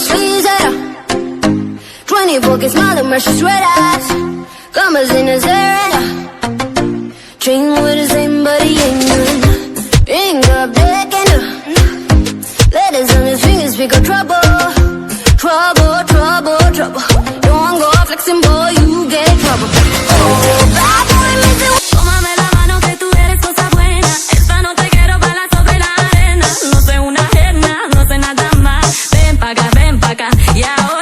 sleeves it up. 24 que smile and mercy red eyes. Commas in his area. Dream with the same but he ain't none. Ring up, breaking up. Letters on his fingers speak of trouble. Trouble, trouble, trouble. You won't go flexing, boy, you get in trouble. Oh, bad boy, missing. Tómame la mano que tú eres cosa buena. Esta noche quiero bailar sobre la arena. No soy una ajena, no sé nada más. Ven pa' acá, y ahora